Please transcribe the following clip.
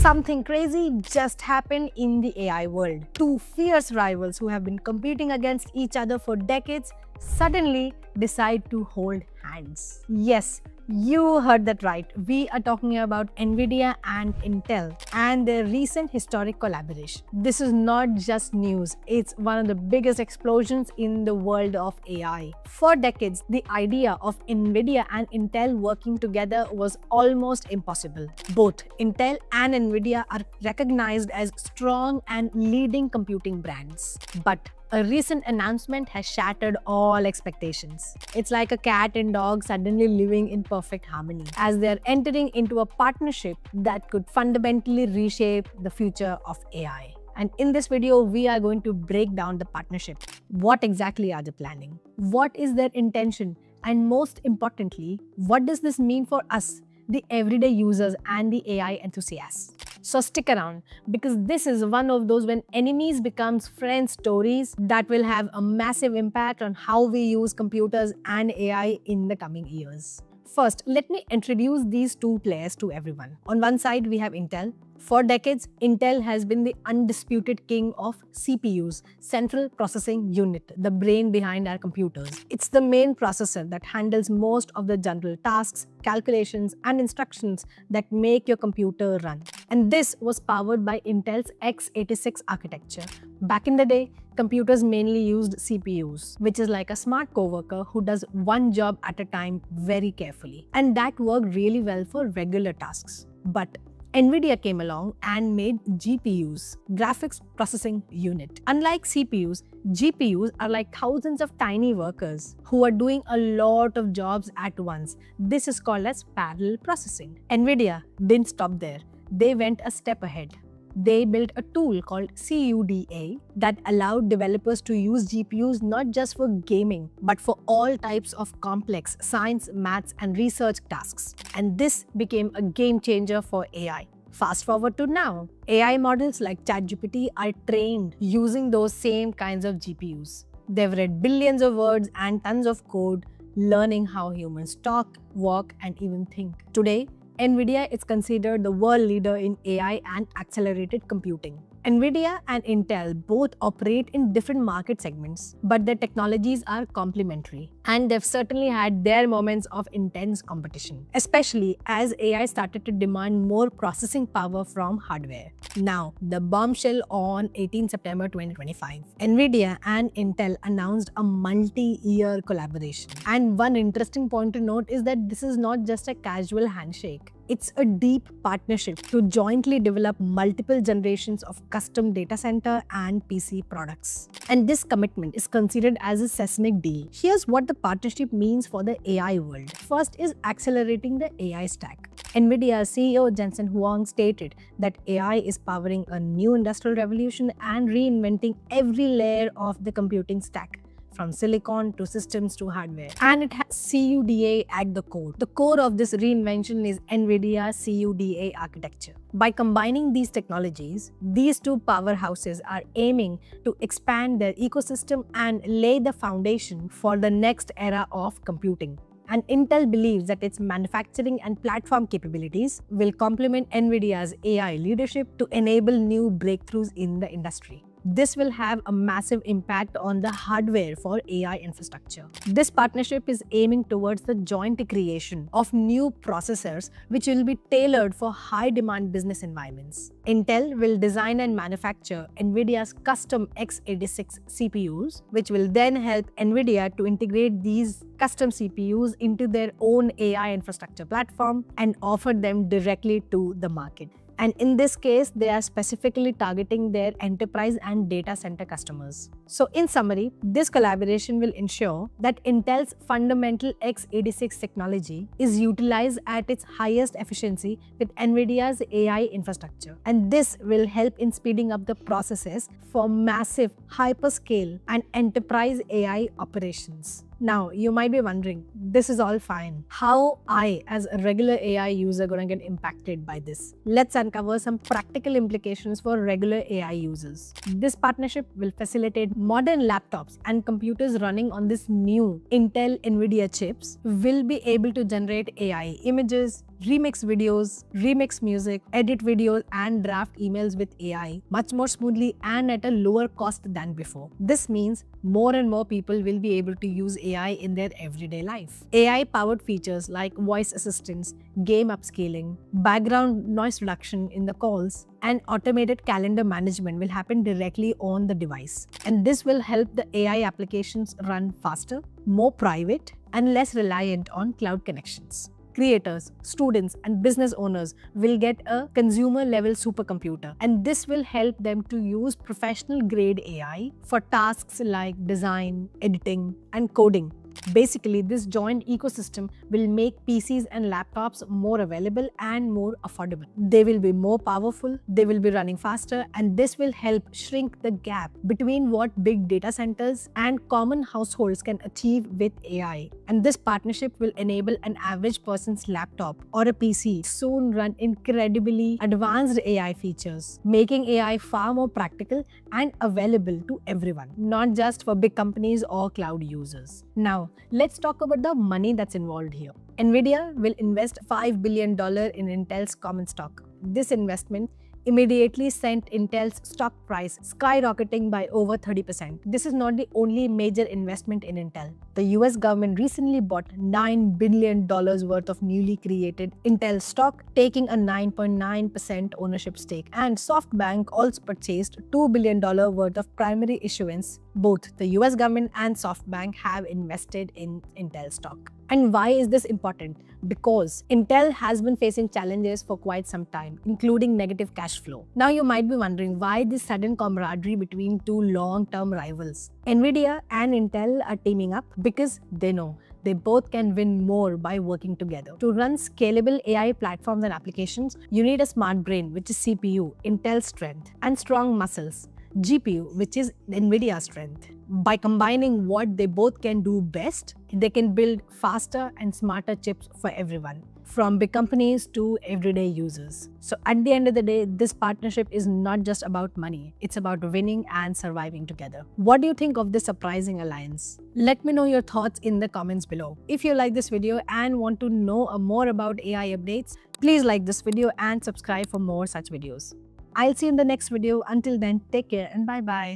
Something crazy just happened in the AI world. Two fierce rivals who have been competing against each other for decades suddenly decide to hold hands. Yes, you heard that right. We are talking about NVIDIA and Intel and their recent historic collaboration. This is not just news, it's one of the biggest explosions in the world of AI. For decades, the idea of NVIDIA and Intel working together was almost impossible. Both Intel and NVIDIA are recognized as strong and leading computing brands. But a recent announcement has shattered all expectations. It's like a cat and dog suddenly living in perfect harmony, as they're entering into a partnership that could fundamentally reshape the future of AI. And in this video, we are going to break down the partnership. What exactly are they planning? What is their intention? And most importantly, what does this mean for us, the everyday users and the AI enthusiasts? So stick around, because this is one of those when enemies becomes friends stories that will have a massive impact on how we use computers and AI in the coming years. First, let me introduce these two players to everyone. On one side, we have Intel. For decades, Intel has been the undisputed king of CPUs, Central Processing Unit, the brain behind our computers. It's the main processor that handles most of the general tasks, calculations, and instructions that make your computer run. And this was powered by Intel's x86 architecture. Back in the day, computers mainly used CPUs, which is like a smart coworker who does one job at a time very carefully. And that worked really well for regular tasks. But NVIDIA came along and made GPUs, Graphics Processing Unit. Unlike CPUs, GPUs are like thousands of tiny workers who are doing a lot of jobs at once. This is called as parallel processing. NVIDIA didn't stop there. They went a step ahead. They built a tool called CUDA that allowed developers to use GPUs not just for gaming, but for all types of complex science, maths, and research tasks. And this became a game changer for AI. Fast forward to now, AI models like ChatGPT are trained using those same kinds of GPUs. They've read billions of words and tons of code, learning how humans talk, walk, and even think. Today, NVIDIA is considered the world leader in AI and accelerated computing. NVIDIA and Intel both operate in different market segments, but their technologies are complementary. And they've certainly had their moments of intense competition, especially as AI started to demand more processing power from hardware. Now, the bombshell on 18 September 2025. NVIDIA and Intel announced a multi-year collaboration. And one interesting point to note is that this is not just a casual handshake. It's a deep partnership to jointly develop multiple generations of custom data center and PC products. And this commitment is considered as a seismic deal. Here's what the partnership means for the AI world. First is accelerating the AI stack. NVIDIA CEO Jensen Huang stated that AI is powering a new industrial revolution and reinventing every layer of the computing stack, from silicon to systems to hardware. And it has CUDA at the core. The core of this reinvention is NVIDIA's CUDA architecture. By combining these technologies, these two powerhouses are aiming to expand their ecosystem and lay the foundation for the next era of computing. And Intel believes that its manufacturing and platform capabilities will complement NVIDIA's AI leadership to enable new breakthroughs in the industry. This will have a massive impact on the hardware for AI infrastructure. This partnership is aiming towards the joint creation of new processors which will be tailored for high-demand business environments. Intel will design and manufacture NVIDIA's custom x86 CPUs, which will then help NVIDIA to integrate these custom CPUs into their own AI infrastructure platform and offer them directly to the market. And in this case, they are specifically targeting their enterprise and data center customers. So in summary, this collaboration will ensure that Intel's fundamental x86 technology is utilized at its highest efficiency with NVIDIA's AI infrastructure. And this will help in speeding up the processes for massive hyperscale and enterprise AI operations. Now, you might be wondering, this is all fine. How I, as a regular AI user, gonna get impacted by this? Let's uncover some practical implications for regular AI users. This partnership will facilitate modern laptops and computers running on this new Intel NVIDIA chips will be able to generate AI images, remix videos, remix music, edit videos, and draft emails with AI much more smoothly and at a lower cost than before. This means more and more people will be able to use AI in their everyday life. AI-powered features like voice assistants, game upscaling, background noise reduction in the calls, and automated calendar management will happen directly on the device. And this will help the AI applications run faster, more private, and less reliant on cloud connections. Creators, students, and business owners will get a consumer-level supercomputer, and this will help them to use professional-grade AI for tasks like design, editing, and coding. Basically, this joint ecosystem will make PCs and laptops more available and more affordable. They will be more powerful, they will be running faster, and this will help shrink the gap between what big data centers and common households can achieve with AI. And this partnership will enable an average person's laptop or a PC soon run incredibly advanced AI features, making AI far more practical and available to everyone, not just for big companies or cloud users. Now, let's talk about the money that's involved here. Nvidia will invest $5 billion in Intel's common stock. This investment immediately sent Intel's stock price skyrocketing by over 30%. This is not the only major investment in Intel. The US government recently bought $9 billion worth of newly created Intel stock, taking a 9.9% ownership stake. And SoftBank also purchased $2 billion worth of primary issuance. Both the US government and SoftBank have invested in Intel stock. And why is this important? Because Intel has been facing challenges for quite some time, including negative cash flow. Now you might be wondering why this sudden camaraderie between two long-term rivals. Nvidia and Intel are teaming up because they know they both can win more by working together. To run scalable AI platforms and applications, you need a smart brain, which is CPU, Intel's strength, and strong muscles, GPU, which is Nvidia's strength. By combining what they both can do best, they can build faster and smarter chips for everyone, from big companies to everyday users. So at the end of the day, this partnership is not just about money, it's about winning and surviving together. What do you think of this surprising alliance? Let me know your thoughts in the comments below. If you like this video and want to know more about AI updates, please like this video and subscribe for more such videos. I'll see you in the next video. Until then, take care and bye-bye.